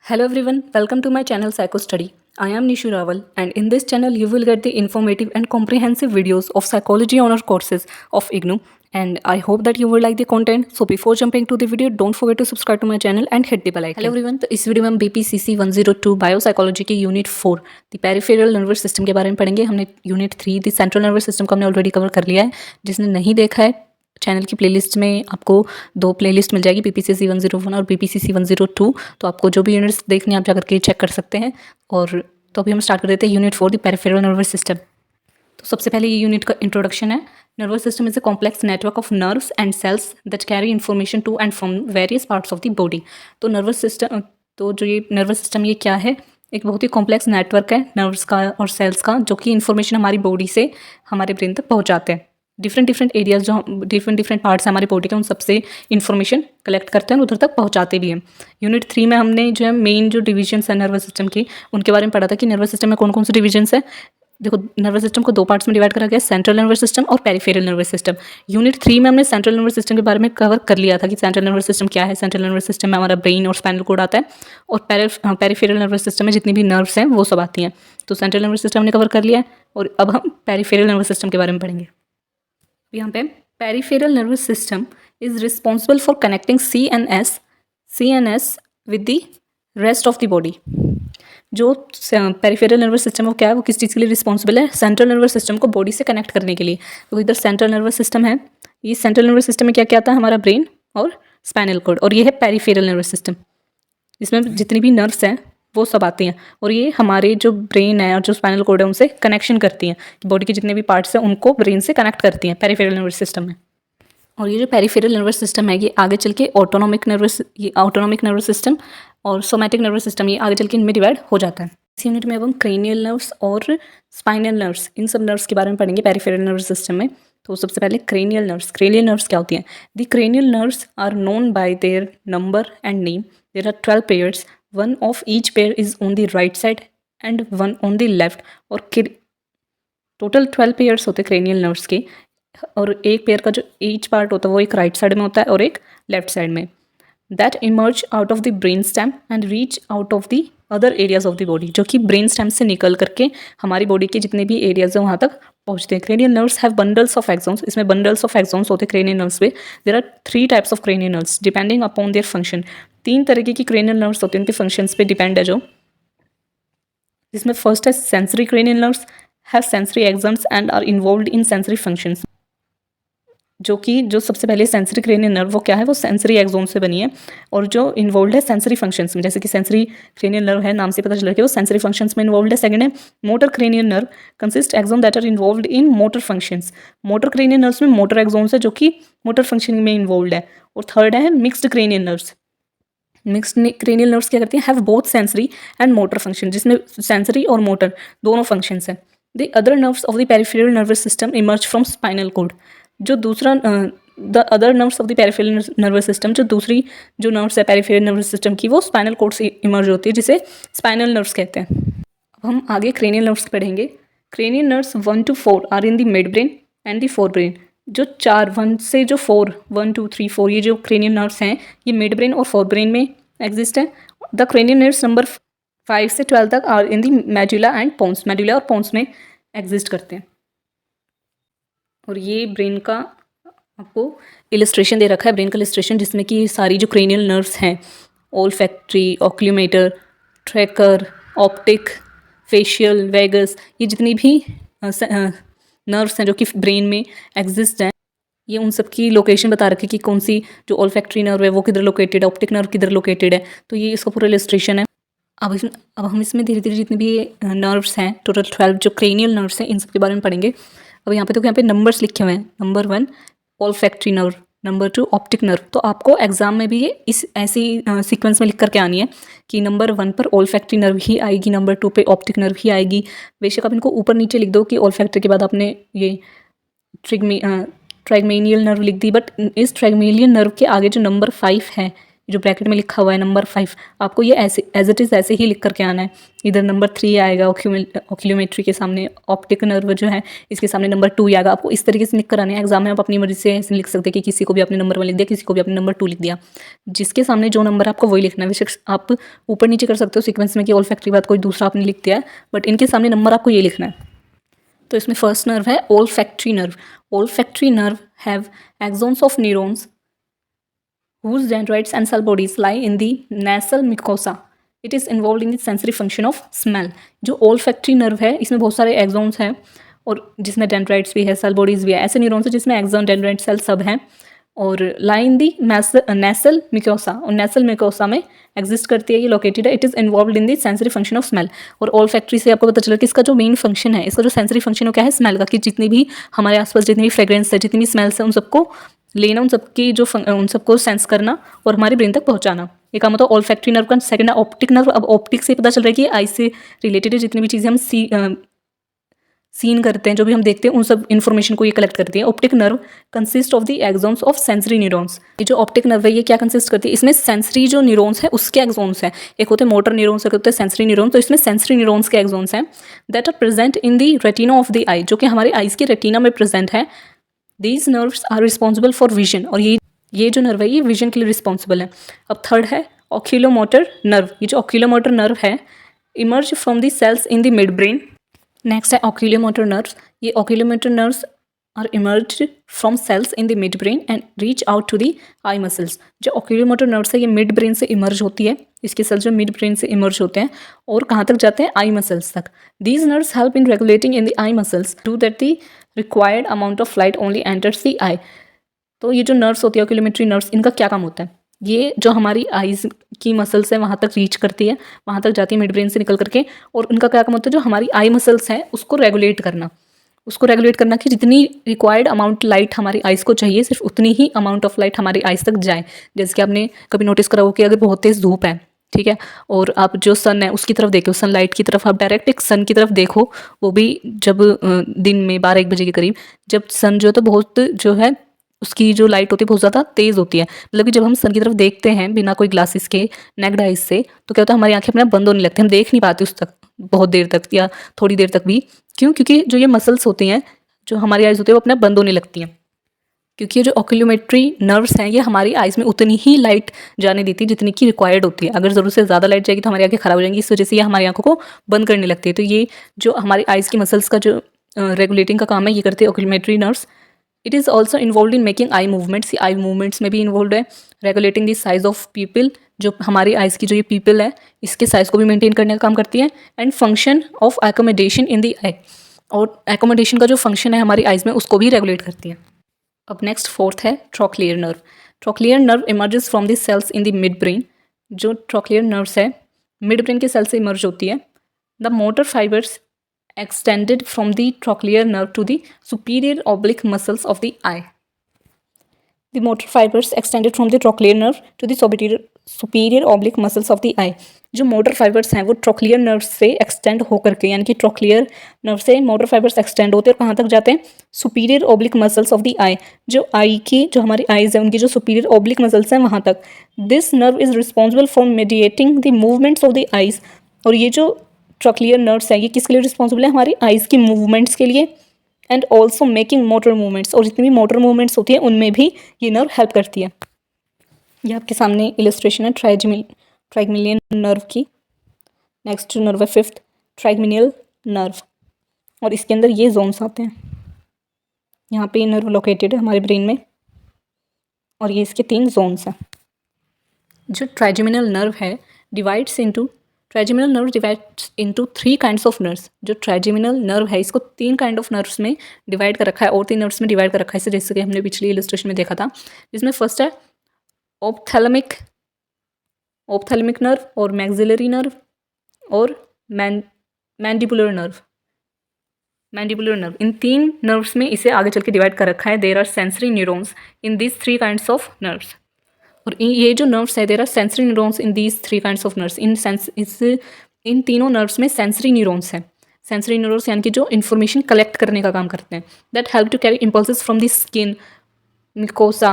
Hello everyone, welcome to my channel Psycho Study. I am Nishu Rawal and in this channel you will get the informative and comprehensive videos of psychology honor courses of IGNOU and I hope that you will like the content. So before jumping to the video, don't forget to subscribe to my channel and hit the bell icon. Hello everyone, तो इस video में हम BPCC 102 biopsychology की unit 4 the peripheral nervous system के बारे में पढ़ेंगे। हमने unit 3 the central nervous system को हमने ऑलरेडी कवर कर लिया है। जिसने नहीं देखा है चैनल की प्लेलिस्ट में आपको दो प्लेलिस्ट मिल जाएगी, BPCC 101 और BPCC 102। तो आपको जो भी यूनिट्स देखने आप जाकर के चेक कर सकते हैं। और तो अभी हम स्टार्ट कर देते हैं unit 4 the peripheral nervous system. तो सबसे पहले ये यूनिट का इंट्रोडक्शन है। Nervous system is a complex network of nerves and cells that carry information to and from various parts of the body. तो नर्वस सिस्टम, तो जो ये नर्वस सिस्टम ये क्या है, एक बहुत ही कॉम्प्लेक्स नेटवर्क है नर्व्स का और सेल्स का, जो कि इन्फॉर्मेशन हमारी बॉडी से हमारे ब्रेन तक पहुंचाते हैं। डिफरेंट एरियाज जो डिफरेंट पार्ट्स हैं हमारी बॉडी के, उन सबसे इन्फॉर्मेशन कलेक्ट करते हैं और उधर तक पहुंचाते भी हैं। यूनिट 3 में हमने जो है मेन जो डिविजन्स है नर्वस सिस्टम की, उनके बारे में पढ़ा था कि नर्वस सिस्टम में कौन कौन से डिविजन्स है। देखो, नर्वस सिस्टम को दो पार्ट्स में डिवाइड करा गया, सेंट्रल नर्वस सिस्टम और पेरिफेरल नर्वस सिस्टम। यूनिट 3 में हमने सेंट्रल नर्वस सिस्टम के बारे में कवर कर लिया था कि सेंट्रल नर्वस सिस्टम क्या है। सेंट्रल नर्वस सिस्टम में हमारा ब्रेन और स्पाइनल कोड आता है और पेरिफेरल नर्वस सिस्टम में जितनी भी नर्व्स हैं वो सब आती हैं। तो सेंट्रल नर्वस सिस्टम हमने कवर कर लिया है और अब हम पेरिफेरल नर्वस सिस्टम के बारे में पढ़ेंगे। यहाँ पे peripheral nervous system is responsible for connecting CNS with the rest of the body. जो पेरिफेरल नर्वस सिस्टम वो क्या है, वो किस चीज़ के लिए रिस्पॉन्सिबल है, सेंट्रल नर्वस सिस्टम को बॉडी से कनेक्ट करने के लिए। तो इधर सेंट्रल नर्वस सिस्टम है, ये सेंट्रल नर्वस सिस्टम में क्या क्या आता है, हमारा ब्रेन और स्पाइनल कोड, और ये है पेरिफेरल नर्वस सिस्टम। इसमें जितनी भी नर्व्स हैं वो सब आती हैं और ये हमारे जो ब्रेन है और जो स्पाइनल कोड है उनसे कनेक्शन करती हैं। बॉडी के जितने भी पार्ट्स हैं उनको ब्रेन से कनेक्ट करती हैं पेरिफेरल नर्वस सिस्टम में। और ये जो पेरिफेरल नर्वस सिस्टम है ये आगे चल के ऑटोनॉमिक नर्वस सिस्टम और सोमैटिक नर्वस सिस्टम, ये आगे चल के इनमें डिवाइड हो जाता है। इस यूनिट में अब हम क्रेनियल नर्व्स और स्पाइनल नर्व्स, इन सब नर्व्स के बारे में पढ़ेंगे पेरिफेरल नर्वस सिस्टम में। तो सबसे पहले क्रेनियल नर्व्स क्या होती हैं। The cranial nerves are known by their number and name. There are 12 pairs, one of each pair is on the right side and one on the left. और total 12 pairs होते हैं cranial nerves के, और एक pair का जो each part होता है वो एक राइट साइड में होता है और एक लेफ्ट साइड में। That emerge out of the brain stem and reach out of the other areas of the body. जो कि ब्रेन स्टेम से निकल करके हमारी बॉडी के जितने भी एरियाज हैं वहाँ तक पहुँचते हैं। Cranial nerves have bundles of axons, इसमें बंडल्स ऑफ एक्सॉन्स होते हैं क्रेनियल नर्व्स पे। There are 3 types of cranial nerves depending upon their function. 3 तरीके की क्रेनियल नर्व्स होती हैं, उनके फंक्शंस पे डिपेंड है जो। जिसमें फर्स्ट है sensory cranial nerves, have sensory axons and are involved in sensory functions. जो सबसे पहले सेंसरी क्रेनियल नर्व वो क्या है, वो सेंसरी एक्सोन से बनी है और जो इन्वॉल्व है सेंसरी फंक्शंस में। जैसे कि सेंसरी क्रेनियल नर्व है, नाम से पता चल रहा है कि वो सेंसरी फंक्शंस में इन्वॉल्व है। सेकंड है motor cranial nerve, consist axon that are involve in motor functions. Motor cranial nerves में मोटर एक्सोन्स है जो कि मोटर फंक्शनिंग में इन्वॉल्व है। और थर्ड है mixed cranial nerves. Mixed cranial nerves क्या करती हैं, have both sensory and motor function, जिसमें सेंसरी और मोटर दोनों फंक्शंस हैं। The other nerves of the peripheral nervous system emerge from spinal cord. जो दूसरा the other nerves of the peripheral nervous system, जो दूसरी जो नर्व्स है पेरिफेरल नर्वस सिस्टम की, वो स्पाइनल कोड से इमर्ज होती है, जिसे स्पाइनल नर्व्स कहते हैं। अब हम आगे क्रेनियल नर्व्स पढ़ेंगे। Cranial nerves 1 to 4 are in the midbrain and the forebrain. जो 1 से जो 4, 1 2 3 4 ये जो क्रेनियल नर्व्स हैं ये मिड ब्रेन और फोर ब्रेन में एग्जिस्ट है। द क्रेनियल नर्व्स नंबर 5 से 12 तक are in the medulla and pons, medulla और पोन्स में एग्जिस्ट करते हैं। और ये ब्रेन का आपको इलस्ट्रेशन दे रखा है, ब्रेन का इलस्ट्रेशन, जिसमें कि सारी जो क्रेनियल नर्व्स हैं, olfactory, oculomotor, trochlear, optic, facial, vagus, ये जितनी भी नर्व्स हैं जो कि ब्रेन में एग्जिस्ट हैं, ये उन सब की लोकेशन बता रखी है कि कौन सी जो ओल्फैक्टरी नर्व है वो किधर लोकेटेड है, ऑप्टिक नर्व किधर लोकेटेड है। तो ये इसका पूरा इलस्ट्रेशन है। अब हम इसमें धीरे धीरे जितने भी नर्व्स हैं, टोटल 12 जो क्रेनियल नर्व्स हैं, इन सब के बारे में पढ़ेंगे। अब यहाँ पे तो यहाँ पे नंबर्स लिखे हुए हैं। Number 1 olfactory nerve, number 2 optic nerve. तो आपको एग्जाम में भी ये इस ऐसी सीक्वेंस में लिख करके आनी है कि नंबर 1 पर ओल्फैक्टरी नर्व ही आएगी, नंबर 2 पे ऑप्टिक नर्व ही आएगी। बेशक आप इनको ऊपर नीचे लिख दो कि ओल्फैक्टरी के बाद आपने ये ट्रैगमेनियल नर्व लिख दी, बट इस ट्रैगमेनियल नर्व के आगे जो नंबर 5 है जो ब्रैकेट में लिखा हुआ है नंबर 5, आपको ये ऐसे एज इट इज़ ऐसे ही लिख करके आना है। इधर नंबर 3 आएगा ऑक्यूलोमेट्री के सामने, ऑप्टिक नर्व जो है इसके सामने नंबर 2 आएगा। आपको इस तरीके से लिख कर आने हैं। एग्जाम में आप अपनी मर्जी से ऐसे लिख सकते हैं कि किसी को भी आपने नंबर 1 लिख दिया, किसी को भी आपने नंबर 2 लिख दिया। जिसके सामने जो नंबर आपको वही लिखना है। बेशक आप ऊपर नीचे कर सकते हो सीक्वेंस में कि ऑल फैक्ट्री बाद कोई दूसरा आपने लिख दिया है, बट इनके सामने नंबर आपको ये लिखना है। तो इसमें फर्स्ट नर्व है ओल फैक्ट्री नर्व। ओल factory nerve have exons of neurons whose dendrites and cell bodies lie in the nasal mucosa. It is involved in the sensory function of smell. जो olfactory nerve है इसमें बहुत सारे exons हैं और जिसमें डेंड्राइट्स भी है, सेल बॉडीज भी है। ऐसे न्यूरॉन्स हैं जिसमें एक्सोन, डेंड्राइट, सेल सब हैं और लाई इन दी नेसल म्यूकोसा, और नेसल म्यूकोसा में एग्जिस्ट करती है, ये लोकेटेड है। It is involve in the sensory function of smell. और ऑल फैक्ट्री से आपको पता चला कि इसका जो मेन फंक्शन है, इसका जो सेंसरी फंक्शन है क्या है, स्मेल का, कि जितनी भी हमारे आसपास जितनी भी फ्रेग्रेंस है, जितनी भी स्मेल्स है, उन सबको लेना, उन सबकी जो उन सबको सेंस करना और हमारे ब्रेन तक पहुंचाना। ये काम होता है ऑल फैक्ट्री नर्व का। सेकंड है ऑप्टिक नर्व। अब ऑप्टिक से पता चल रहा है कि आई से रिलेटेड है, जितनी भी चीज़ें हम सीन करते हैं, जो भी हम देखते हैं, उन सब इन्फॉर्मेशन को ये कलेक्ट करती है। Optic nerve consist of the exons of sensory neurons. ये जो ऑप्टिक नर्व है ये क्या कंसिस्ट करती है, इसमें सेंसरी जो न्यूरॉन्स है उसके एक्सोन्स हैं। एक होते हैं मोटर न्यूरॉन्स, एक होते हैं सेंसरी न्यूरॉन्स। तो इसमें सेंसरी न्यूरॉन्स के एक्सोन्स हैं that are present in the retina of the eye, जो कि हमारे आइज के रेटिना में प्रेजेंट है। These nerves are responsible for vision, और ये जो नर्व है ये विजन के लिए रिस्पॉन्सिबल है। अब थर्ड है ऑक्यूलोमोटर नर्व। ये जो ऑक्यूलोमोटर नर्व है emerge from the cells in the midbrain. Next है ऑक्यूलोमोटर नर्व्स। ये oculomotor nerves are emerge from cells in the midbrain and reach out to the eye muscles. जो oculomotor nerves है ये mid brain से emerge होती है, इसके sales जो मिड ब्रेन से इमर्ज होते हैं और कहाँ तक जाते हैं, आई मसल्स तक। These nerves help in regulating in the eye muscles to that the required amount of light only enters the eye. तो ये जो नर्व्स होती है ऑक्यूलोमेट्री नर्व्स, इनका क्या काम होता है, ये जो हमारी आइज़ की मसल्स है वहाँ तक रीच करती है, वहाँ तक जाती है मिड ब्रेन से निकल करके, और उनका क्या काम होता है, जो हमारी आई मसल्स हैं उसको रेगुलेट करना। कि जितनी रिक्वायर्ड अमाउंट लाइट हमारी आइज़ को चाहिए सिर्फ उतनी ही अमाउंट ऑफ लाइट हमारी आइज़ तक जाए। जैसे कि आपने कभी नोटिस करा हो कि अगर बहुत तेज़ धूप है, ठीक है, और आप जो सन है उसकी तरफ देखो, सनलाइट की तरफ आप डायरेक्ट एक सन की तरफ देखो, वो भी जब दिन में 12-1 बजे के करीब, जब सन जो है तो बहुत जो है उसकी जो लाइट होती है बहुत ज़्यादा तेज़ होती है। मतलब कि जब हम सन की तरफ देखते हैं बिना कोई ग्लासेस के, नेक्ड आइज से, तो क्या होता है हमारी आंखें अपने आप बंद होने लगती हैं, हम देख नहीं पाते उस तक बहुत देर तक या थोड़ी देर तक भी। क्यों? क्योंकि जो ये मसल्स होती हैं, जो हमारी आइज़ होती है वो अपने आप बंद होने लगती हैं, क्योंकि ये जो ऑक्यूलोमेट्री नर्व्स हैं ये हमारी आइज़ में उतनी ही लाइट जाने देती है जितनी की रिक्वायर्ड होती है। अगर ज़रूरत से ज़्यादा लाइट जाएगी तो हमारी आंखें खराब हो जाएंगी, इस वजह से ये हमारी आंखों को बंद करने लगती है। तो ये जो हमारी आइज़ की मसल्स का जो रेगुलेटिंग का काम है ये करते हैं oculomotor nerves. It is also involve in making eye movements. Eye movements में भी इन्वॉल्व है। Regulating the size of pupil, जो हमारी आइज़ की जो ये पीपल है इसके साइज़ को भी मेंटेन करने का काम करती है। And function of accommodation in the eye, और एकोमोडेशन का जो फंक्शन है हमारी आइज़ में उसको भी रेगुलेट करती है। अब नेक्स्ट फोर्थ है trochlear nerve. Trochlear nerve emerges from the cells in the midbrain. जो ट्रोक्लियर नर्व्स है मिड ब्रेन के सेल से इमर्ज होती है। The motor fibres extended from the trochlear nerve to the superior oblique muscles of the eye. The motor fibers extended from the trochlear nerve to the superior oblique muscles of the eye. जो motor fibres हैं वो trochlear nerve से extend होकर के, यानी कि trochlear nerve से motor fibres extend होते हैं और कहाँ तक जाते हैं, superior oblique muscles of the eye. जो आई की, जो हमारी आइज़ है उनकी जो सुपीरियर ओब्लिक मसल्स हैं वहाँ तक। This nerve is responsible for mediating the movements of the eyes. और ये जो ट्रोक्लियर नर्व्स है ये किसके लिए रिस्पॉन्सिबल है, हमारी आइज़ की मूवमेंट्स के लिए। And also making motor movements, और जितनी भी मोटर मूवमेंट्स होती है उनमें भी ये नर्व हेल्प करती है। ये आपके सामने इलस्ट्रेशन है ट्राइगमिलियन नर्व की। नेक्स्ट नर्व है फिफ्थ ट्राइगमिनियल नर्व, और इसके अंदर ये जोन्स आते हैं। यहाँ पे ये नर्व लोकेटेड है हमारे ब्रेन में, और ये इसके 3 जोन्स हैं। जो ट्राइजेमिनल नर्व है trigeminal nerve divides into 3 kinds of nerves. जो ट्राइजेमिनल नर्व है इसको 3 काइंड ऑफ नर्व्स में डिवाइड कर रखा है, और 3 नर्व्स में डिवाइड कर रखा है, जैसे कि हमने पिछली इलस्ट्रेशन में देखा था। जिसमें फर्स्ट है ऑप्थैलेमिक नर्व, और मैक्सिलरी नर्व, और मैंडिबुलर नर्व। इन 3 नर्व्स में इसे आगे चल के डिवाइड कर रखा है। There are sensory neurons in these 3 kinds of nerves. और ये जो नर्व्स है there are sensory neurons in these 3 kinds of nerves. इन तीनों नर्व्स में सेंसरी न्यूरॉन्स हैं। सेंसरी न्यूरॉन्स यानी कि जो इन्फॉर्मेशन कलेक्ट करने का काम करते हैं। That help to carry impulses from the skin, mucosa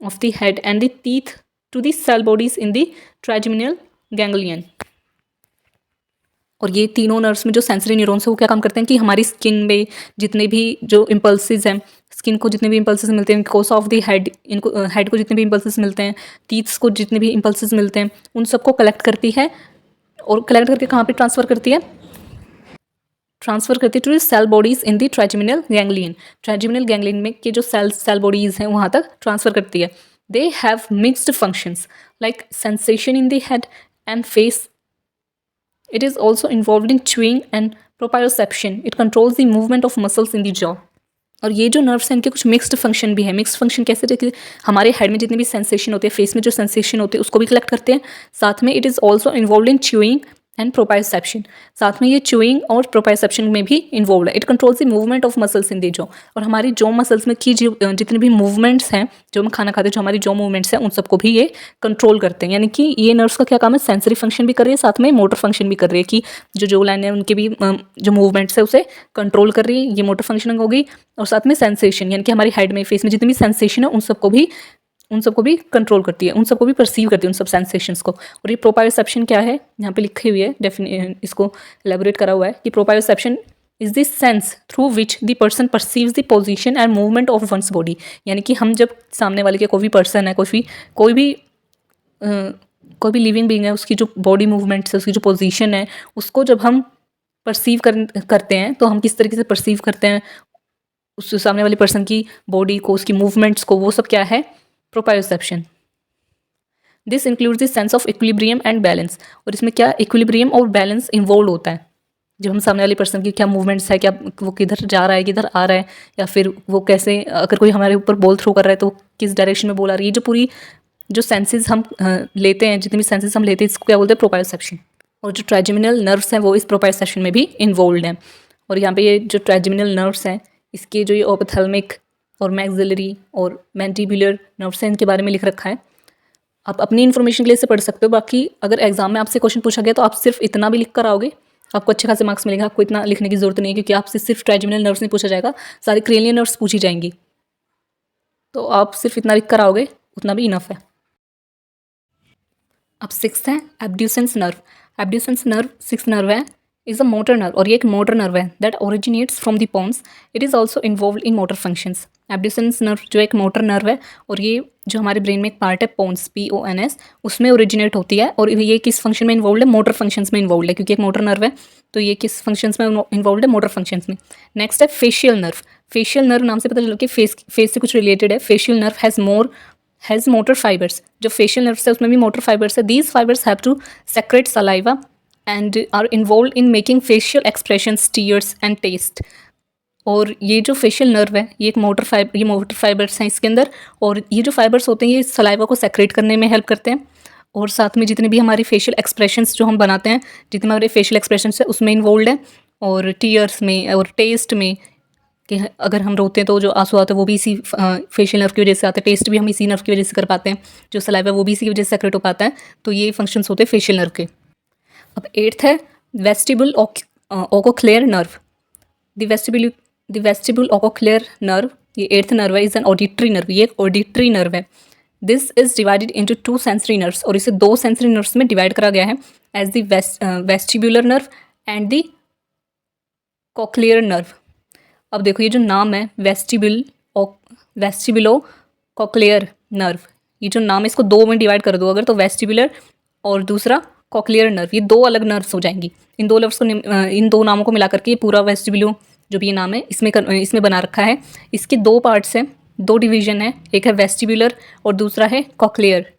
of the head and the teeth to the cell bodies in the trigeminal ganglion. और ये तीनों नर्व्स में जो सेंसरी न्यूरॉन्स है वो क्या काम करते हैं कि हमारी स्किन में जितने भी जो इम्पल्सेस हैं, स्किन को जितने भी इम्पल्सेस मिलते हैं, कोर्स ऑफ द हेड, इनको हेड को जितने भी इम्पल्सेस मिलते हैं, टीथ्स को जितने भी इम्पल्सेस मिलते हैं, उन सबको कलेक्ट करती है और कलेक्ट करके कहाँ पे ट्रांसफ़र करती है, ट्रांसफ़र करती है to the cell bodies in the trigeminal ganglion. Trigeminal ganglion में के जो सेल बॉडीज़ हैं वहाँ तक ट्रांसफ़र करती है। They have mixed functions like sensation in the head and face. It is also involved in chewing and proprioception. It controls the movement of muscles in the jaw. और ये जो nerves हैं इनके कुछ मिक्स्ड फंक्शन भी है। Mixed function कैसे रहते हैं? हमारे हेड में जितने भी सेंसेशन होते हैं, फेस में जो सेंसेशन होते हैं उसको भी कलेक्ट करते हैं। साथ में it is also involve in chewing and proprioception. साथ में ये च्यूइंग और प्रोपायोसेप्शन में भी इन्वॉल्व है। It controls the movement of muscles in the jaw. और हमारी जॉ मसल्स में की जितने भी मूवमेंट्स हैं, जो हम खाना खाते हैं, जो हमारी जॉ मूवमेंट्स हैं, उन सबको भी ये कंट्रोल करते हैं। यानी कि ये नर्व्स का क्या काम है? सेंसरी फंक्शन भी कर रही है, साथ में मोटर फंक्शन भी कर रही है कि जो लाइन है उनके भी जो मूवमेंट्स है उसे कंट्रोल कर रही है। ये मोटर फंक्शनिंग होगी। और साथ में सेंसेशन, यानी कि हमारी हेड में, फेस में जितनी भी सेंसेशन है उन सबको भी कंट्रोल करती है, उन सबको भी परसीव करती है, उन सब सेंसेशंस को। और ये प्रोपायोसेप्शन क्या है? यहाँ पे लिखी हुई है, इसको एलेबोरेट करा हुआ है कि proprioception is the sense through which the person perceives the position and movement of one's body. यानी कि हम जब सामने वाले के कोई भी पर्सन है, कोई भी लिविंग बीइंग है, उसकी जो बॉडी मूवमेंट्स है, उसकी जो पोजीशन है, उसको जब हम परसीव करते हैं तो हम किस तरीके से परसीव करते हैं उस सामने वाले पर्सन की बॉडी को, उसकी मूवमेंट्स को, वो सब क्या है? Proprioception. This includes the sense of equilibrium and balance. और इसमें क्या इक्विलिब्रियम और बैलेंस इन्वॉल्व होता है। जब हम सामने वाले पर्सन की क्या मूवमेंट्स है, क्या वो किधर जा रहा है, किधर आ रहा है, या फिर वो कैसे, अगर कोई हमारे ऊपर बॉल थ्रो कर रहा है तो किस डायरेक्शन में बॉल आ रही है, जो पूरी जो सेंसेस हम लेते हैं, जितनी भी सेंसेस हम लेते हैं, इसको क्या बोलते हैं? प्रोपायोसेप्शन। और जो ट्राइजेमिनल नर्व्स हैं वो इस प्रोपायोसेप्शन में भी इन्वॉल्व हैं। और यहाँ पे ये जो ट्राइजेमिनल नर्व्स हैं, इसके जो ये ओपिथेलमिक और मैक्सिलरी और मैंटिबुलर नर्व्स हैं, इनके बारे में लिख रखा है। आप अपनी इन्फॉर्मेशन के लिए इसे पढ़ सकते हो। बाकी अगर एग्जाम में आपसे क्वेश्चन पूछा गया तो आप सिर्फ इतना भी लिख कर आओगे, आपको अच्छे खासे मार्क्स मिलेंगे। आपको इतना लिखने की जरूरत नहीं है, क्योंकि आपसे सिर्फ ट्राइजेमिनल नर्व्स नहीं पूछा जाएगा, सारी क्रेनियल नर्व्स पूछी जाएंगी। तो आप सिर्फ इतना लिख कर आओगे, उतना भी इनफ है। अब सिक्स्थ है abducens nerve. Abducens nerve sixth nerve है, इज अ मोटर नर्व, और ये एक मोटर नर्व है that originates from the pons. It is also involve in motor functions. Abducens nerve जो एक मोटर नर्व है, और ये जो हमारे ब्रेन में एक पार्ट है पोन्स, PONS, उसमें ओरिजिनेट होती है। और ये किस फंक्शन में इन्वॉल्व है? मोटर फंक्शंस में इन्वॉल्व है, क्योंकि एक मोटर नर्व है तो ये किस फंक्शंस में इन्वॉल्व है? मोटर फंक्शंस में। नेक्स्ट है फेशियल नर्व। फेशियल नर्व नाम से पता चला कि फेस से कुछ रिलेटेड है। Facial nerve has motor fibres. जो फेशियल नर्व्स है उसमें भी मोटर फाइबर्स है। These fibres have to secrete saliva and are involve in making facial expressions, tears and taste. और ये जो फेशियल नर्व है ये मोटर फाइबर्स हैं इसके अंदर, और ये जो फाइबर्स होते हैं ये सलाइवा को सेक्रेट करने में हेल्प करते हैं। और साथ में जितने भी हमारी फेशियल एक्सप्रेशंस जो हम बनाते हैं, जितने हमारे फेशियल एक्सप्रेशंस है उसमें इन्वॉल्व है, और टीयर्स में और टेस्ट में, कि अगर हम रोते हैं तो जो आंसू आते हैं वो भी इसी फेशियल नर्व की वजह से आते हैं। टेस्ट भी हम इसी नर्व की वजह से कर पाते हैं। जो सलाइवा वो भी इसी की वजह से सेक्रेट हो पाता है। तो ये फंक्शंस होते हैं फेशियल नर्व के। अब एट्थ है vestibulocochlear nerve. The vestibulocochlear nerve, ये एट्थ नर्व है, इज एन ऑडिटरी नर्व। ये एक ऑडिटरी नर्व है। This is divided into 2 sensory nerves, और इसे 2 सेंसरी नर्व्स में डिवाइड करा गया है, as the vestibular nerve and the cochlear nerve. अब देखो ये जो नाम है वेस्टिबुलो कोक्लियर नर्व, ये जो नाम है इसको 2 में डिवाइड कर दो अगर, तो वेस्टिबुलर और दूसरा कोक्लियर नर्व, ये 2 अलग नर्व्स हो जाएंगी। इन 2 लफ्ज़ को, इन 2 नामों को मिला करके ये पूरा वेस्टिबुलो जो भी ये नाम है इसमें बना रखा है। इसके 2 पार्ट्स हैं, 2 डिवीजन है, एक है वेस्टिबुलर और दूसरा है कोक्लियर।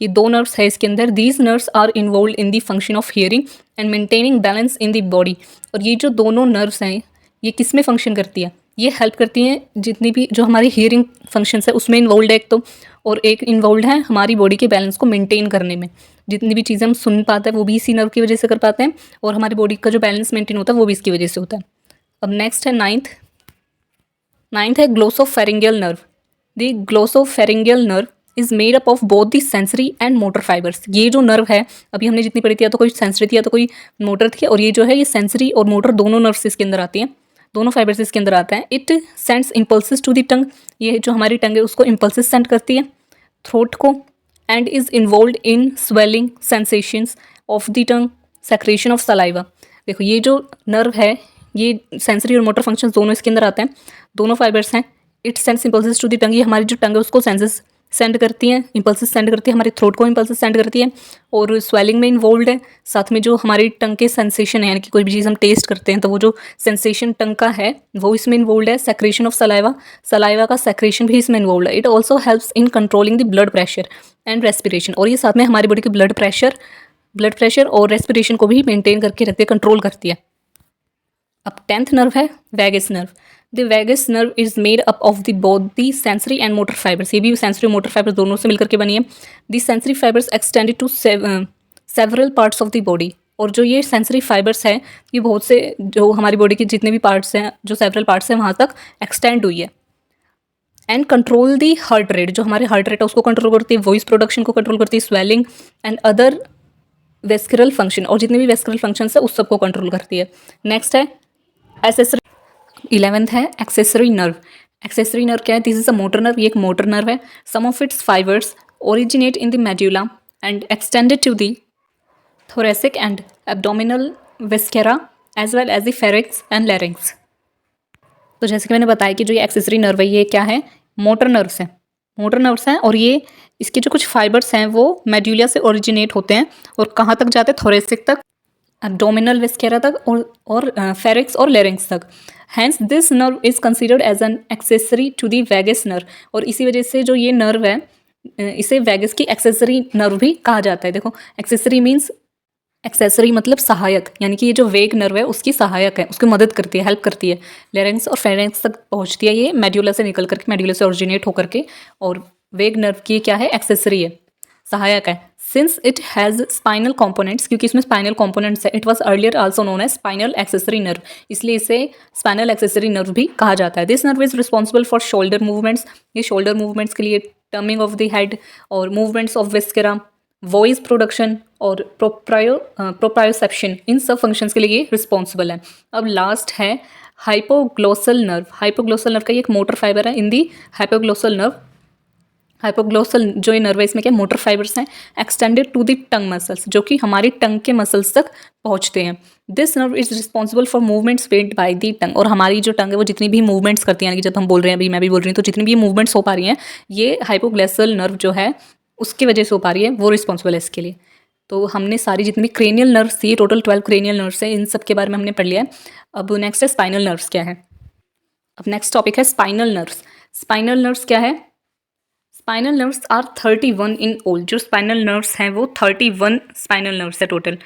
ये 2 नर्व्स है इसके अंदर। These nerves are involve in the function of hearing and maintaining balance in the body. और ये जो दोनों नर्व्स हैं ये किस में फंक्शन करती है? ये हेल्प करती हैं जितनी भी जो हमारी हियरिंग फंक्शंस है उसमें इन्वॉल्व है एक तो, और एक इन्वॉल्व है हमारी बॉडी के बैलेंस को मेंटेन करने में। जितनी भी चीज़ें हम सुन पाते हैं वो भी इसी नर्व की वजह से कर पाते हैं, और हमारी बॉडी का जो बैलेंस मेंटेन होता है वो भी इसकी वजह से होता है। अब नेक्स्ट है नाइन्थ है glossopharyngeal nerve. The glossopharyngeal nerve is made up of both the sensory and motor fibres. ये जो नर्व है अभी हमने जितनी पढ़ी थी, या तो कोई सेंसरी थी या तो कोई मोटर थी, और ये जो है ये सेंसरी और मोटर दोनों नर्व्स इसके अंदर आती हैं, दोनों फाइबर्स इसके अंदर आते हैं। It sends impulses to the tongue. ये जो हमारी टंग है उसको इम्पल्सेस सेंड करती है थ्रोट को, and is involved in swelling sensations of the tongue, secretion of saliva। देखो ये जो नर्व है ये सेंसरी और मोटर फंक्शंस दोनों इसके अंदर आते हैं, दोनों फाइबर्स हैं। It sends impulses to the tongue, ये हमारी जो टंग है उसको सेंसेस सेंड करती हैं, इम्पल्सेस सेंड करती है, हमारे थ्रोट को इम्पल्सेस सेंड करती है और स्वेलिंग में इन्वॉल्व है। साथ में जो हमारी टंग के सेंसेशन है यानी कि कोई भी चीज़ हम टेस्ट करते हैं तो वो जो सेंसेशन टंग का है वो इसमें इन्वॉल्व है। सेक्रेशन ऑफ सलाइवा, सलाइवा का सेक्रेशन भी इसमें इन्वॉल्व है। It also helps in controlling the blood pressure and respiration, और ये साथ में हमारी बॉडी के ब्लड प्रेशर और रेस्पिरेशन को भी मेंटेन करके रखती है, कंट्रोल करती है। अब 10th नर्व है vagus nerve. The vagus nerve is made up of the both the sensory and motor fibres, ये भी सेंसरी और मोटर फाइबर्स दोनों से मिलकर के बनी है। The sensory fibres extended to several parts of the body, और जो ये सेंसरी फाइबर्स है ये बहुत से जो हमारी बॉडी के जितने भी पार्ट्स हैं, जो सेवरल पार्ट्स हैं वहाँ तक एक्सटेंड हुई है। And control the heart rate, जो हमारे हार्ट रेट है उसको कंट्रोल करती है, वॉइस प्रोडक्शन को कंट्रोल करती है, swelling and other vascular function, और जितने भी वेस्कुलर फंक्शंस है उस सबको कंट्रोल करती है। नेक्स्ट है एक्सेसरी, 11th है एक्सेसरी नर्व। एक्सेसरी नर्व क्या है? This is a motor nerve, ये एक मोटर नर्व है। Some of its fibres originate in the medulla and extended to the thoracic and abdominal viscera as well as the pharynx and larynx। तो जैसे कि मैंने बताया कि जो ये एक्सेसरी नर्व है ये क्या है? मोटर नर्व्स हैं, मोटर नर्व्स हैं, और ये इसके जो कुछ फाइबर्स हैं वो मेड्यूला से ओरिजिनेट होते हैं और कहाँ तक जाते हैं? थोरेसिक तक, एब्डोमिनल विस्केरा तक और फेरिक्स और लेरिंग्स तक। Hence this nerve is considered as an accessory to the vagus nerve, और इसी वजह से जो ये नर्व है इसे वैगस की एक्सेसरी नर्व भी कहा जाता है। देखो एक्सेसरी मीन्स, एक्सेसरी मतलब सहायक, यानी कि ये जो वेग नर्व है उसकी सहायक है, उसकी मदद करती है, हेल्प करती है। लेरिंग्स और फेरिंक्स तक पहुंचती है ये मेड्यूला से निकल करके, मेड्यूला से ओरिजिनेट होकर के, और वेग नर्व की क्या है? एक्सेसरी है, सहायक है। Since it has spinal components, क्योंकि इसमें स्पाइनल कॉम्पोनेंट्स है, it was earlier also known as spinal accessory nerve, इसलिए इसे स्पाइनल एक्सेसरी नर्व भी कहा जाता है। This nerve is responsible for shoulder movements, ये शोल्डर मूवमेंट्स के लिए, टर्मिंग ऑफ द हेड और movements of viscera, voice production और प्रोप्रायोसेप्शन, इन सब फंक्शंस के लिए ये रिस्पॉन्सिबल है। अब लास्ट है हाइपोग्लोसल नर्व। हाइपोग्लोसल नर्व का ये एक मोटर फाइबर है in the hypoglossal nerve. Hypoglossal जो ये नर्व है इसमें क्या मोटर फाइबर्स हैं extended to the tongue muscles, जो कि हमारी टंग के मसल्स तक पहुंचते हैं। This nerve is responsible for movements made by the tongue, और हमारी जो टंग है वो जितनी भी मूवमेंट्स करती है, यानी कि जब हम बोल रहे हैं, अभी मैं भी बोल रही हूँ, तो जितनी भी मूवमेंट्स हो पा रही हैं ये हाइपोग्लोसल नर्व जो है उसकी वजह से हो पा रही है, वो रिस्पॉन्सिबल है इसके लिए। तो हमने सारी जितनी भी क्रेनियल नर्व्स थी, टोटल 12 क्रेनियल नर्व्स है, इन सब के बारे में हमने पढ़ लिया है। अब नेक्स्ट है स्पाइनल नर्व्स क्या है। अब नेक्स्ट टॉपिक है स्पाइनल नर्व्स। स्पाइनल नर्व्स क्या है? Spinal nerves are 31 in all, जो स्पाइनल नर्व्स हैं वो 31 स्पाइनल नर्व्स है total.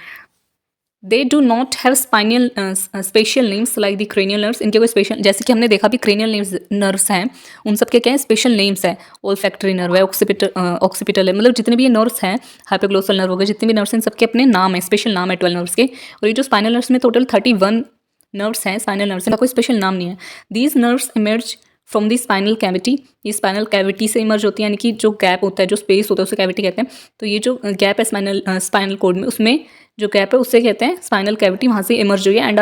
They do not have spinal special names like the cranial nerves, इनके कोई स्पेशल, जैसे कि हमने देखा भी क्रेनियल नर्व्स हैं उन सब के क्या है? स्पेशल नेम्स है। ओल्फैक्टरी नर्व है, ऑक्सीपिटल है, मतलब जितने भी ये नर्व्स हैं, हाइपोग्लोसल नर्व हो गए, जितने भी नर्व्स हैं सबके अपने नाम है, स्पेशल नाम है 12 नर्व्स के। और ये जो स्पाइनल नर्व्स में टोटल 31 नर्व्स हैं, स्पाइनल नर्व्स, इनका कोई स्पेशल नाम नहीं है। These nerves emerge from the spinal cavity, ये स्पाइनल कैविटी से इमर्ज होती है, यानी कि जो गैप होता है, जो स्पेस होता है उसे कैविटी कहते हैं। तो ये जो गैप है स्पाइनल कोड में, उसमें जो गैप है उससे कहते हैं स्पाइनल कैविटी, वहाँ से इमर्ज हुई है। And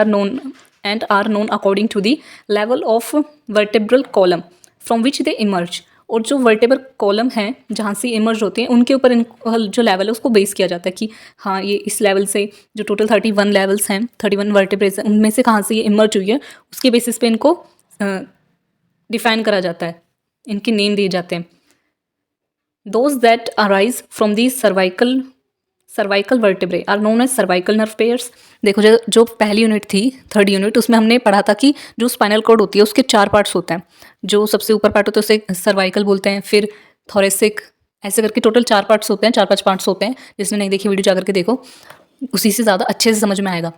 are known according to the level of vertebral column from which they emerge, और जो वर्टेब्रल कॉलम है जहाँ से इमर्ज होते हैं उनके ऊपर जो लेवल है उसको बेस किया जाता है कि हाँ ये इस लेवल से, जो टोटल 31 लेवल्स हैं, 31 वर्टेब्रेस हैं, उनमें से कहाँ से ये इमर्ज हुई है उसके बेसिस पे इनको डिफाइन करा जाता है, इनके नेम दिए जाते हैं। Those that arise from the cervical vertebrae are known as cervical nerve pairs. देखो जो पहली यूनिट थी, 3rd यूनिट, उसमें हमने पढ़ा था कि जो स्पाइनल कॉर्ड होती है उसके 4 पार्ट्स होते हैं। जो सबसे ऊपर पार्ट होता है उसे सर्वाइकल बोलते हैं, फिर थोरेसिक, ऐसे करके टोटल 4 पार्ट्स होते हैं, 4-5 पार्ट्स होते हैं। जिसने नहीं देखी वीडियो जाकर के देखो, उसी से ज़्यादा अच्छे से समझ में आएगा।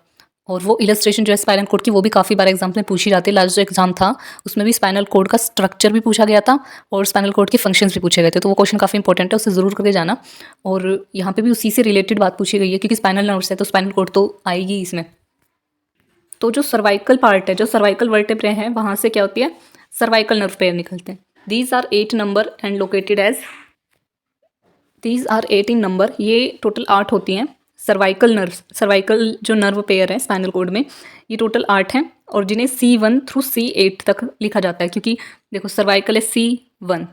और वो इलस्ट्रेशन जो है स्पाइनल कोड की, वो भी काफ़ी बार एग्जाम में पूछी जाती है। लास्ट जो एग्जाम था उसमें भी स्पाइनल कोड का स्ट्रक्चर भी पूछा गया था और स्पाइनल कोड के फंक्शंस भी पूछे गए थे, तो वो क्वेश्चन काफ़ी इंपॉर्टेंट है, उसे ज़रूर करके जाना। और यहाँ पे भी उसी से रिलेटेड बात पूछी गई है, क्योंकि स्पाइनल नर्व्स है तो स्पाइनल कोड तो आएगी इसमें। तो जो सर्वाइकल पार्ट है, जो सर्वाइकल वर्टेब्रे हैं, वहाँ से क्या होती है? सर्वाइकल नर्व पेयर निकलते हैं। These are 8 number and located as, these are 8 in number, ये टोटल 8 होती हैं। सर्वाइकल जो नर्व पेयर है स्पाइनल कोड में, ये टोटल 8 हैं, और जिन्हें C1 थ्रू C8 तक लिखा जाता है, क्योंकि देखो सर्वाइकल है C1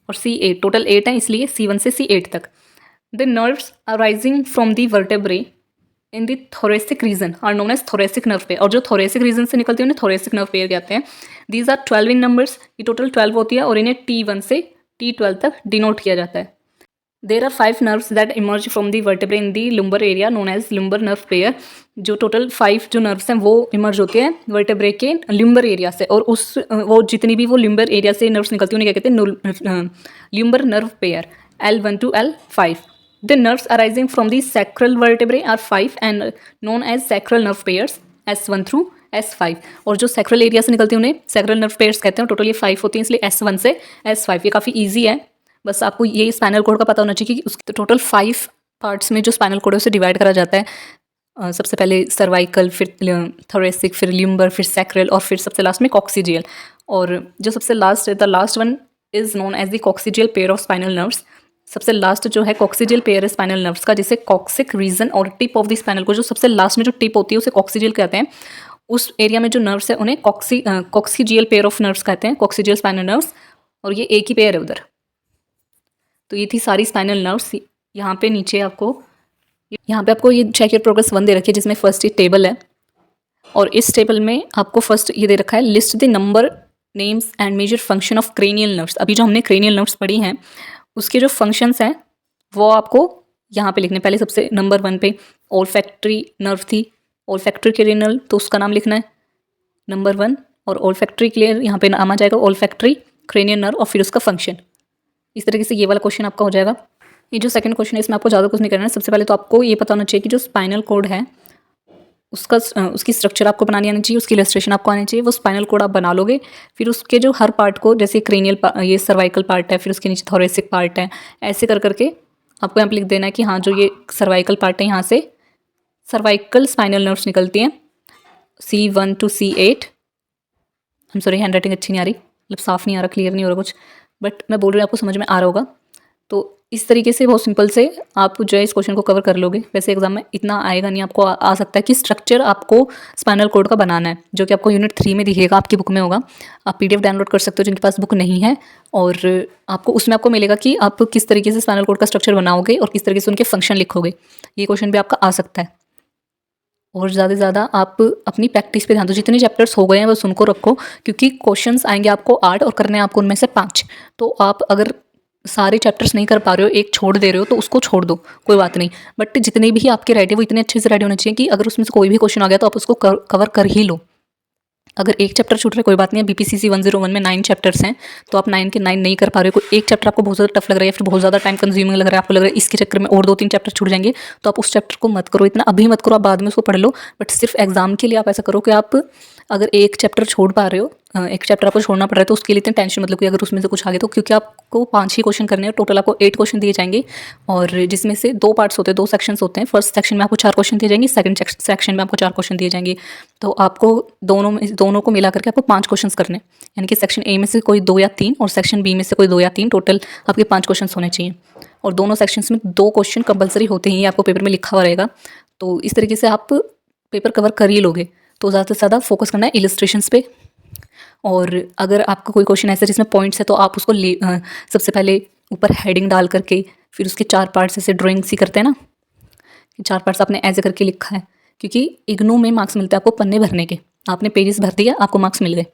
और C8, टोटल 8 है, इसलिए C1 से C8 तक। The nerves arising from the vertebrae in the thoracic region are known as thoracic nerve pair, और जो थोरेसिक रीजन से निकलती है उन्हें थोरेसिक नर्व पेयर कहते हैं. दीज आर 12 इन नंबर्स, ये टोटल 12 होती है और इन्हें T1 से T12 तक डिनोट किया जाता है. There are 5 nerves that emerge from the vertebrae in the lumbar area known as lumbar nerve pair. जो टोटल 5 जो नर्व्स हैं वो इमर्ज होते हैं वर्टेब्रे के ल्यूम्बर एरिया से, और उस वो जितनी भी वो ल्यूम्बर एरिया से नर्व्स निकलती हैं उन्हें क्या कहते हैं, lumber nerve pair L1 to L5. The nerves arising from the sacral vertebrae are 5 and known as sacral nerve pairs S1 through S5. और जो sacral एरिया से निकलती हैं उन्हें sacral nerve pairs कहते हैं. टोटल ये 5 होती हैं, इसलिए S1 से S5. ये काफ़ी ईजी है, बस आपको ये स्पाइनल कोड का पता होना चाहिए कि उसके टोटल 5 पार्ट्स में जो स्पाइनल कोड है उसे डिवाइड करा जाता है. सबसे पहले सर्वाइकल, फिर थोरेसिक, फिर ल्यूम्बर, फिर सैक्रल और फिर सबसे लास्ट में कॉक्सीजियल. और जो सबसे लास्ट है, the last one is known as the coccygeal pair of spinal nerves. सबसे लास्ट जो है कॉक्सीजियल पेयर है स्पाइनल नर्व्स का, जिसे कॉक्सिक रीजन और टिप ऑफ द स्पाइनल को, जो सबसे लास्ट में जो टिप होती है उसे कॉक्सीजियल कहते हैं. उस एरिया में जो नर्व्स है उन्हें कॉक्सीजियल पेयर ऑफ नर्व्स कहते हैं, कॉक्सीजियल स्पाइनल नर्व्स. और ये एक ही पेयर है उधर. तो ये थी सारी स्पाइनल नर्व्स. यहाँ पे नीचे आपको ये चेक योर प्रोग्रेस 1 दे रखी है, जिसमें फर्स्ट ये टेबल है, और इस टेबल में आपको फर्स्ट ये दे रखा है list the number, names and major function of cranial nerves. अभी जो हमने क्रेनियल नर्व्स पढ़ी हैं उसके जो फंक्शंस हैं वो आपको यहाँ पे लिखने. पहले सबसे नंबर 1 पे ओल्फैक्टरी नर्व थी, ओल्फैक्टरी क्रेनियल, तो उसका नाम लिखना है नंबर 1, और ओल्फैक्टरी के लिए यहाँ पे नाम आ जाएगा ओल्फैक्टरी क्रेनियल नर्व, और फिर उसका फंक्शन. इस तरीके से ये वाला क्वेश्चन आपका हो जाएगा. ये जो सेकंड क्वेश्चन है इसमें आपको ज़्यादा कुछ नहीं करना है. सबसे पहले तो आपको ये पता होना चाहिए कि जो स्पाइनल कोड है उसकी स्ट्रक्चर आपको बनानी आनी चाहिए, उसकी इलस्ट्रेशन आपको आनी चाहिए. वो स्पाइनल कोड आप बना लोगे, फिर उसके जो हर पार्ट को, जैसे क्रेनियल, ये सर्वाइकल पार्ट है, फिर उसके नीचे थोरेसिक पार्ट है, ऐसे कर करके आपको यहाँ पे लिख देना है कि हाँ, जो ये सर्वाइकल पार्ट है यहाँ से सर्वाइकल स्पाइनल नर्व्स निकलती हैं C1 to C8. हम सॉरी, हैंड राइटिंग अच्छी नहीं आ रही, मतलब साफ़ नहीं आ रहा, क्लियर नहीं हो रहा कुछ, बट मैं बोल रही हूँ आपको समझ में आ रहा होगा. तो इस तरीके से बहुत सिंपल से आप जो है इस क्वेश्चन को कवर कर लोगे. वैसे एग्जाम में इतना आएगा नहीं, आपको आ सकता है कि स्ट्रक्चर आपको स्पाइनल कोड का बनाना है, जो कि आपको यूनिट 3 में दिखेगा, आपकी बुक में होगा. आप PDF डाउनलोड कर सकते हो जिनके पास बुक नहीं है, और आपको उसमें आपको मिलेगा कि आप किस तरीके से स्पाइनल कोड का स्ट्रक्चर बनाओगे और किस तरीके से उनके फंक्शन लिखोगे. ये क्वेश्चन भी आपका आ सकता है. और ज़्यादा से ज़्यादा आप अपनी प्रैक्टिस पे ध्यान दो. जितने चैप्टर्स हो गए हैं बस उनको रखो, क्योंकि क्वेश्चंस आएंगे आपको 8 और करने हैं आपको उनमें से 5. तो आप अगर सारे चैप्टर्स नहीं कर पा रहे हो, एक छोड़ दे रहे हो, तो उसको छोड़ दो, कोई बात नहीं. बट जितने भी आपके रेडी वो इतने अच्छे से रेडी होने चाहिए कि अगर उसमें से कोई भी क्वेश्चन आ गया तो आप उसको कवर कर ही लो. अगर एक चैप्टर छूट रहा है कोई बात नहीं है. BPCC 101 में 9 चैप्टर्स हैं, तो आप 9 के 9 नहीं कर पा रहे हो. कोई एक चैप्टर आपको बहुत ज़्यादा टफ लग रहा है या फिर बहुत ज़्यादा टाइम कंज्यूमिंग लग रहा है, आपको लग रहा है इसके चक्कर में और 2-3 चैप्टर छूट जाएंगे, तो आप उस चैप्टर को मत करो. इतना अभी मत करो, आप बाद में उसको पढ़ लो. बट सिर्फ एग्जाम के लिए आप ऐसा करो कि आप अगर एक चैप्टर छोड़ पा रहे हो, एक चैप्टर आपको छोड़ना पड़ रहा है, तो उसके लिए इतनी टेंशन मतलब कि अगर उसमें से कुछ आ गया तो, क्योंकि आपको 5 ही क्वेश्चन करने हैं. टोटल आपको 8 क्वेश्चन दिए जाएंगे, और जिसमें से 2 पार्ट्स होते हैं, 2 सेक्शंस होते हैं. फर्स्ट सेक्शन में आपको 4 क्वेश्चन दिए जाएंगे, सेकंड सेक्शन में आपको 4 क्वेश्चन दिए जाएंगे. तो आपको दोनों को मिला करके आपको 5 क्वेश्चन करने, यानी कि सेक्शन A में से कोई 2 या 3 और सेक्शन B में से कोई 2 या 3, टोटल आपके 5 क्वेश्चन होने चाहिए. और दोनों सेक्शंस में 2 क्वेश्चन कंपलसरी होते ही आपको पेपर में लिखा हुआ रहेगा. तो इस तरीके से आप पेपर कवर कर ही लोगे. तो ज़्यादा से ज़्यादा फोकस करना है इलस्ट्रेशंस पे. और अगर आपका कोई क्वेश्चन ऐसा जिसमें पॉइंट्स है, तो आप उसको सबसे पहले ऊपर हेडिंग डाल करके फिर उसके 4 पार्ट्स ऐसे ड्राइंग सी करते हैं ना, 4 पार्ट्स आपने ऐसे करके लिखा है, क्योंकि इग्नू में मार्क्स मिलते हैं आपको पन्ने भरने के. आपने पेजेस भर दिया, आपको मार्क्स मिल गए.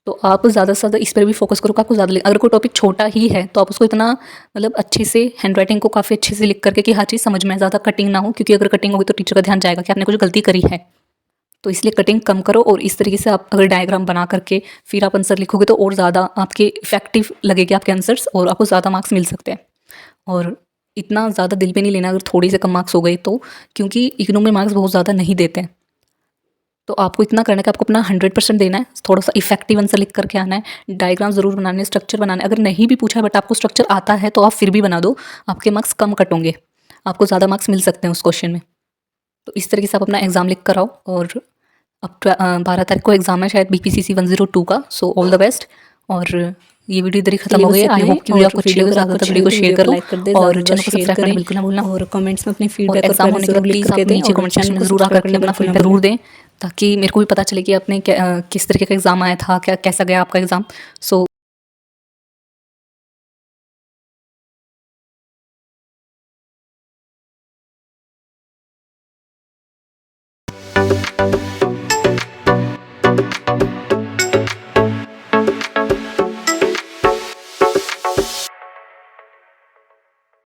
तो आप ज़्यादा से ज़्यादा इस पर भी फोकस करो कि आपको ज़्यादा अगर कोई टॉपिक छोटा ही है तो आप उसको इतना मतलब अच्छे से हैंड राइटिंग को काफ़ी अच्छे से लिख करके कि हर चीज़ समझ में ज़्यादा कटिंग ना हो, क्योंकि अगर कटिंग होगी तो टीचर का ध्यान जाएगा कि आपने कुछ गलती करी है. तो इसलिए कटिंग कम करो, और इस तरीके से आप अगर डायग्राम बना करके फिर आप आंसर लिखोगे तो और ज़्यादा आपके इफेक्टिव लगेंगे आपके आंसर्स, और आपको ज़्यादा मार्क्स मिल सकते हैं. और इतना ज़्यादा दिल पे नहीं लेना अगर थोड़ी से कम मार्क्स हो गए तो, क्योंकि इग्नू में मार्क्स बहुत ज़्यादा नहीं देते हैं. तो आपको इतना करना है कि आपको अपना 100% देना है. थोड़ा सा इफेक्टिव आंसर लिख करके आना है, डायग्राम ज़रूर बनाने हैं, स्ट्रक्चर बनाना है. अगर नहीं भी पूछा है बट आपको स्ट्रक्चर आता है तो आप फिर भी बना दो, आपके मार्क्स कम कट होंगे, आपको ज़्यादा मार्क्स मिल सकते हैं उस क्वेश्चन में. तो इस तरीके से आप अपना एग्ज़ाम लिख कर आओ. और अब 12 तारीख को एग्ज़ाम है शायद BPCC 102 का. So all the best. और ये वीडियो इधर ही खत्म हो गई है. आई होप कि वीडियो आपको अच्छी लगी. ज़्यादा तक वीडियो को शेयर करो और चैनल को सब्सक्राइब करना बिल्कुल ना भूलना. और कमेंट्स में अपनी फीडबैक एग्जाम होने के बाद प्लीज़ आप नीचे कमेंट सेक्शन में ज़रूर आकर अपना फीडबैक ज़रूर दें, ताकि मेरे को भी पता चले कि आपने किस तरीके का एग्ज़ाम आया था, कैसा गया आपका एग्ज़ाम. So you.